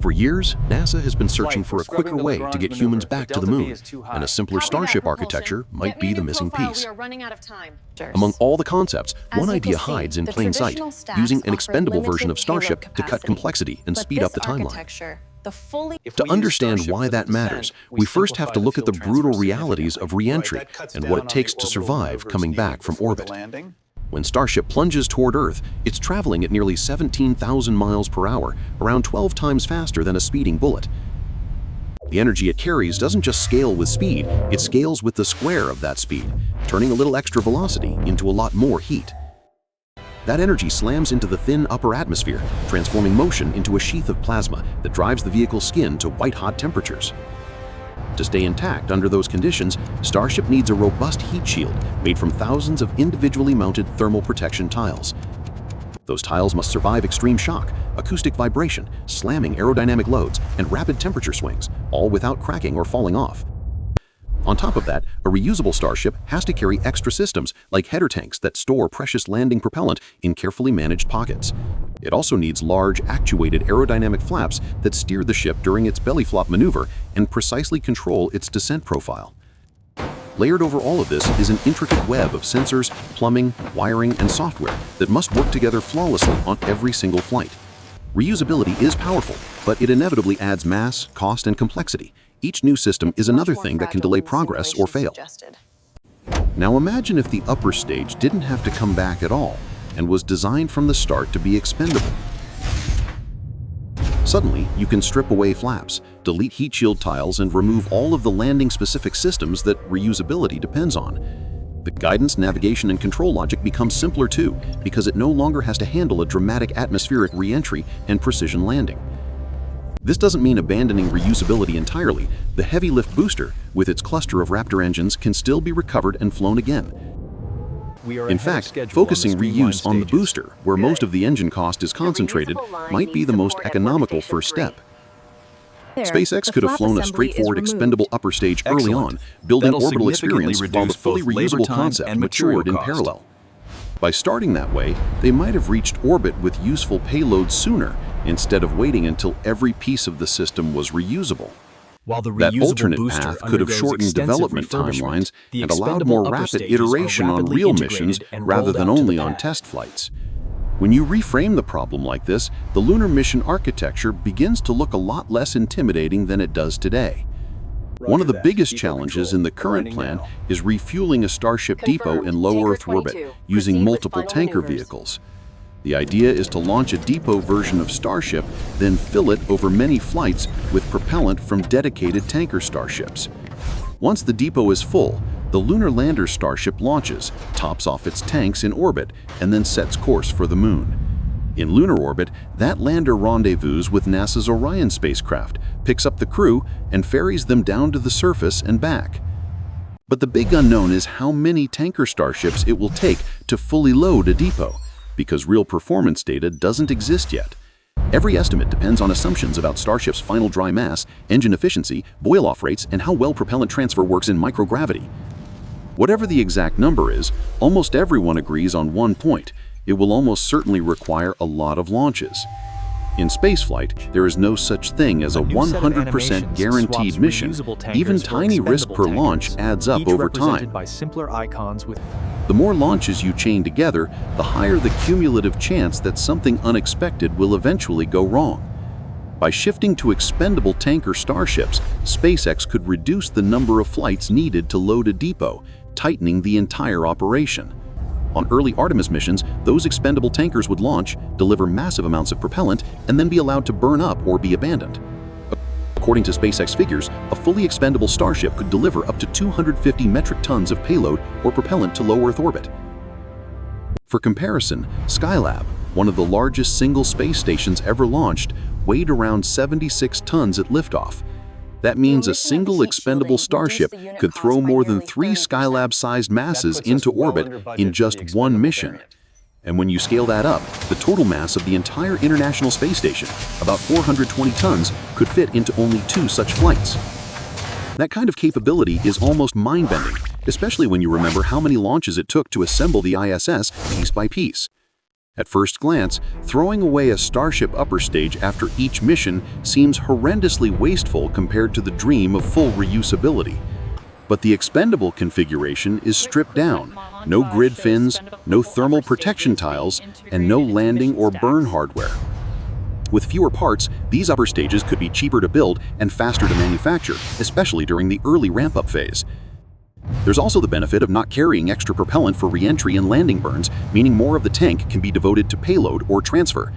For years, NASA has been searching for a quicker way to get humans back to the moon, and a simpler Starship architecture might be the missing piece. Among all the concepts, one idea hides in plain sight, using an expendable version of Starship to cut complexity and speed up the timeline. To understand why that matters, we first have to look at the brutal realities of re-entry and what it takes to survive coming back from orbit. When Starship plunges toward Earth, it's traveling at nearly 17,000 miles per hour, around 12 times faster than a speeding bullet. The energy it carries doesn't just scale with speed, it scales with the square of that speed, turning a little extra velocity into a lot more heat. That energy slams into the thin upper atmosphere, transforming motion into a sheath of plasma that drives the vehicle's skin to white-hot temperatures. To stay intact under those conditions, Starship needs a robust heat shield made from thousands of individually mounted thermal protection tiles. Those tiles must survive extreme shock, acoustic vibration, slamming aerodynamic loads, and rapid temperature swings, all without cracking or falling off. On top of that, a reusable Starship has to carry extra systems like header tanks that store precious landing propellant in carefully managed pockets. It also needs large, actuated aerodynamic flaps that steer the ship during its belly flop maneuver and precisely control its descent profile. Layered over all of this is an intricate web of sensors, plumbing, wiring, and software that must work together flawlessly on every single flight. Reusability is powerful, but it inevitably adds mass, cost, and complexity. Each new system is another thing that can delay progress or fail. Now imagine if the upper stage didn't have to come back at all and was designed from the start to be expendable. Suddenly, you can strip away flaps, delete heat shield tiles, and remove all of the landing-specific systems that reusability depends on. The guidance, navigation, and control logic becomes simpler too, because it no longer has to handle a dramatic atmospheric re-entry and precision landing. This doesn't mean abandoning reusability entirely. The heavy lift booster, with its cluster of Raptor engines, can still be recovered and flown again. In fact, focusing reuse on the booster, where most of the engine cost is concentrated, might be the most economical first step. SpaceX could have flown a straightforward expendable upper stage early on, building orbital experience while the fully reusable concept matured in parallel. By starting that way, they might have reached orbit with useful payloads sooner, instead of waiting until every piece of the system was reusable. That alternate path could have shortened development timelines and allowed more rapid iteration on real missions rather than only on test flights. When you reframe the problem like this, the lunar mission architecture begins to look a lot less intimidating than it does today. One of the biggest challenges in the current plan is refueling a Starship depot in low Earth orbit using multiple tanker vehicles. The idea is to launch a depot version of Starship, then fill it over many flights with propellant from dedicated tanker Starships. Once the depot is full, the Lunar Lander Starship launches, tops off its tanks in orbit, and then sets course for the Moon. In lunar orbit, that lander rendezvous with NASA's Orion spacecraft, picks up the crew, and ferries them down to the surface and back. But the big unknown is how many tanker Starships it will take to fully load a depot, because real performance data doesn't exist yet. Every estimate depends on assumptions about Starship's final dry mass, engine efficiency, boil-off rates, and how well propellant transfer works in microgravity. Whatever the exact number is, almost everyone agrees on one point: it will almost certainly require a lot of launches. In spaceflight, there is no such thing as a 100% guaranteed mission. Even tiny risk per launch adds up over time. The more launches you chain together, the higher the cumulative chance that something unexpected will eventually go wrong. By shifting to expendable tanker Starships, SpaceX could reduce the number of flights needed to load a depot, tightening the entire operation. On early Artemis missions, those expendable tankers would launch, deliver massive amounts of propellant, and then be allowed to burn up or be abandoned. According to SpaceX figures, a fully expendable Starship could deliver up to 250 metric tons of payload or propellant to low Earth orbit. For comparison, Skylab, one of the largest single space stations ever launched, weighed around 76 tons at liftoff. That means a single expendable Starship could throw more than 3 Skylab-sized masses into orbit in just one mission. And when you scale that up, the total mass of the entire International Space Station, about 420 tons, could fit into only 2 such flights. That kind of capability is almost mind-bending, especially when you remember how many launches it took to assemble the ISS piece by piece. At first glance, throwing away a Starship upper stage after each mission seems horrendously wasteful compared to the dream of full reusability. But the expendable configuration is stripped down. No grid fins, no thermal protection tiles, and no landing or burn hardware. With fewer parts, these upper stages could be cheaper to build and faster to manufacture, especially during the early ramp-up phase. There's also the benefit of not carrying extra propellant for re-entry and landing burns, meaning more of the tank can be devoted to payload or transfer.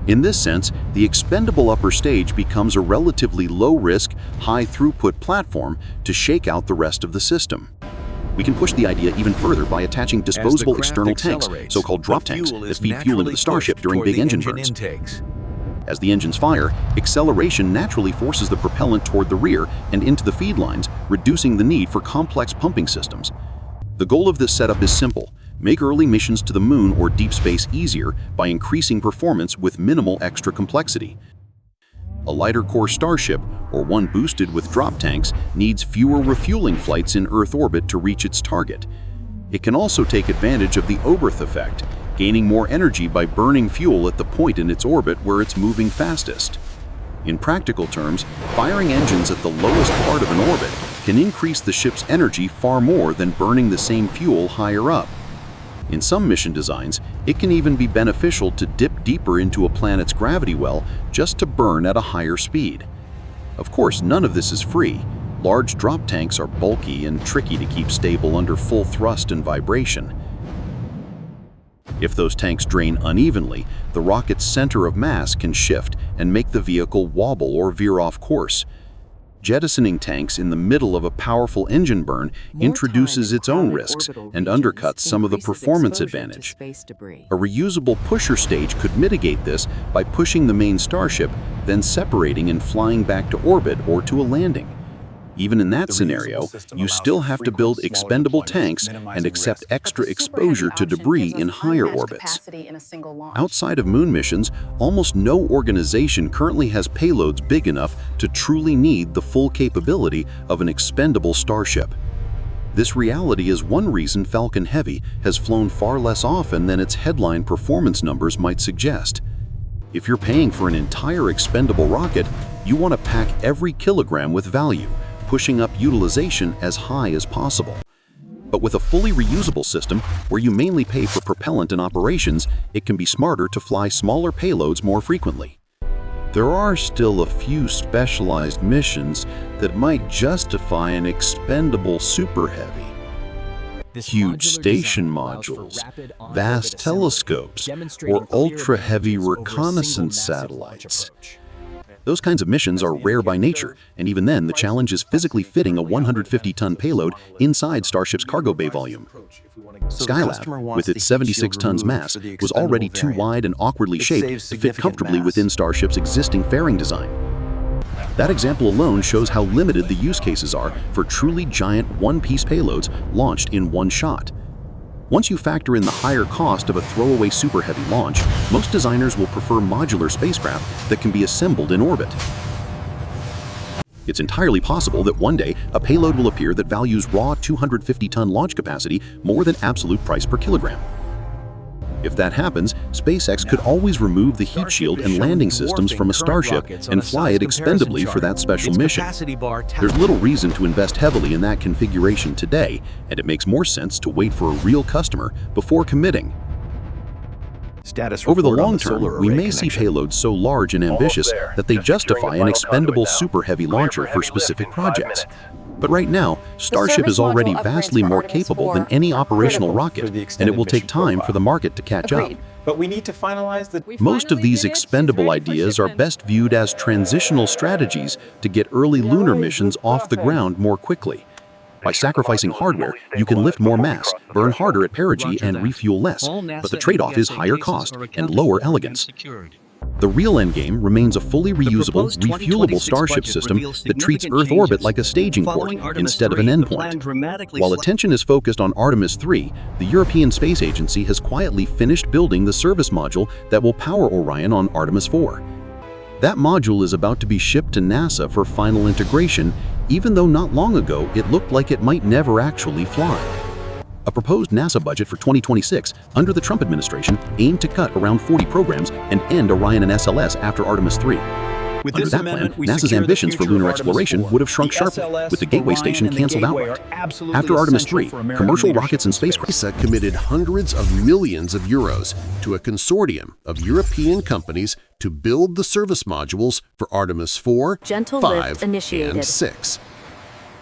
In this sense, the expendable upper stage becomes a relatively low-risk, high-throughput platform to shake out the rest of the system. We can push the idea even further by attaching disposable external tanks, so-called drop tanks, that feed fuel into the Starship during big engine burns. As the engines fire, acceleration naturally forces the propellant toward the rear and into the feed lines, reducing the need for complex pumping systems. The goal of this setup is simple: make early missions to the moon or deep space easier by increasing performance with minimal extra complexity. A lighter core Starship, or one boosted with drop tanks, needs fewer refueling flights in Earth orbit to reach its target. It can also take advantage of the Oberth effect, gaining more energy by burning fuel at the point in its orbit where it's moving fastest. In practical terms, firing engines at the lowest part of an orbit can increase the ship's energy far more than burning the same fuel higher up. In some mission designs, it can even be beneficial to dip deeper into a planet's gravity well just to burn at a higher speed. Of course, none of this is free. Large drop tanks are bulky and tricky to keep stable under full thrust and vibration. If those tanks drain unevenly, the rocket's center of mass can shift and make the vehicle wobble or veer off course. Jettisoning tanks in the middle of a powerful engine burn introduces its own risks and undercuts some of the performance advantage. A reusable pusher stage could mitigate this by pushing the main Starship, then separating and flying back to orbit or to a landing. Even in that scenario, you still have to build expendable tanks and accept extra exposure to debris in higher orbits. Outside of moon missions, almost no organization currently has payloads big enough to truly need the full capability of an expendable Starship. This reality is one reason Falcon Heavy has flown far less often than its headline performance numbers might suggest. If you're paying for an entire expendable rocket, you want to pack every kilogram with value, pushing up utilization as high as possible. But with a fully reusable system, where you mainly pay for propellant and operations, it can be smarter to fly smaller payloads more frequently. There are still a few specialized missions that might justify an expendable super heavy. Huge station modules, vast telescopes, or ultra-heavy reconnaissance satellites. Those kinds of missions are rare by nature, and even then the challenge is physically fitting a 150-ton payload inside Starship's cargo bay volume. Skylab, with its 76 tons mass, was already too wide and awkwardly shaped to fit comfortably within Starship's existing fairing design. That example alone shows how limited the use cases are for truly giant one-piece payloads launched in one shot. Once you factor in the higher cost of a throwaway super heavy launch, most designers will prefer modular spacecraft that can be assembled in orbit. It's entirely possible that one day a payload will appear that values raw 250-ton launch capacity more than absolute price per kilogram. If that happens, SpaceX could always remove the heat shield and landing systems from a Starship and fly it expendably for that special mission. There's little reason to invest heavily in that configuration today, and it makes more sense to wait for a real customer before committing. Over the long term, we may see payloads so large and ambitious that they justify an expendable super heavy launcher for specific projects. But right now, Starship is already vastly more capable than any operational rocket, and it will take time for the market to catch up. But we need to finalize the... Most of these expendable ideas are best viewed as transitional strategies to get early lunar missions off the ground more quickly. By sacrificing hardware, you can lift more mass, burn harder at perigee, and refuel less, but the trade-off is higher cost and lower elegance. The real endgame remains a fully reusable, refuelable Starship system that treats Earth orbit like a staging port instead of an endpoint. While attention is focused on Artemis 3, the European Space Agency has quietly finished building the service module that will power Orion on Artemis 4. That module is about to be shipped to NASA for final integration, even though not long ago it looked like it might never actually fly. A proposed NASA budget for 2026 under the Trump administration aimed to cut around 40 programs and end Orion and SLS after Artemis 3. With Under this that plan, amendment, we NASA's secure the ambitions for future lunar of Artemis exploration 4. would have shrunk The sharply, SLS, with the Gateway Orion, station and the canceled Gateway outright. are absolutely After Artemis essential 3, for American commercial leadership rockets and in space. spacecraft NASA committed hundreds of millions of euros to a consortium of European companies to build the service modules for Artemis 4, Gentle 5, lift initiated. and 6.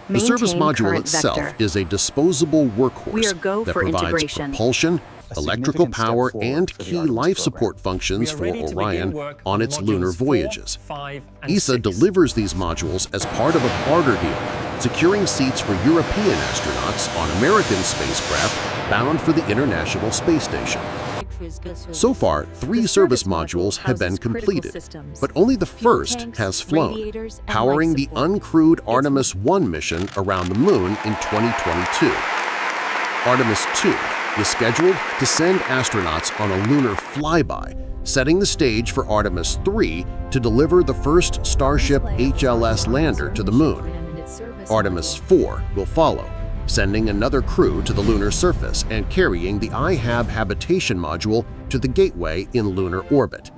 The Maintain service module current itself vector. is a disposable We are workhorse go that for provides integration. propulsion, electrical significant step power, forward and for the key Artemis life program. support functions We are for ready to begin Orion work on its lunar modules 4, voyages. 5, and ESA 6. delivers these modules as part of a barter deal, securing seats for European astronauts on American spacecraft bound for the International Space Station. So far, 3 service modules have been completed, but only the first has flown, powering the uncrewed Artemis 1 mission around the Moon in 2022. Artemis 2 is scheduled to send astronauts on a lunar flyby, setting the stage for Artemis 3 to deliver the first Starship HLS lander to the Moon. Artemis 4 will follow, sending another crew to the lunar surface and carrying the IHAB habitation module to the Gateway in lunar orbit.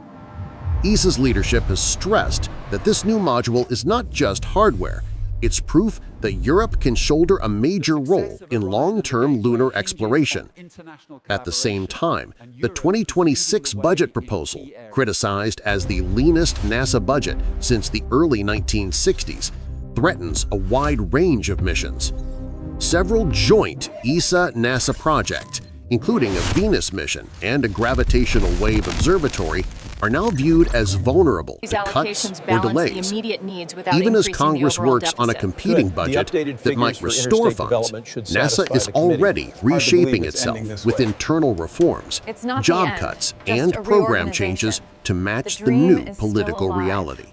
ESA's leadership has stressed that this new module is not just hardware, it's proof that Europe can shoulder a major role in long-term lunar exploration. At the same time, the 2026 budget proposal, criticized as the leanest NASA budget since the early 1960s, threatens a wide range of missions. Several joint ESA-NASA projects, including a Venus mission and a gravitational wave observatory, are now viewed as vulnerable to cuts or delays. Even as Congress works on a competing budget that might restore funds, NASA is already reshaping itself with internal reforms, job cuts, and program changes to match the new political reality.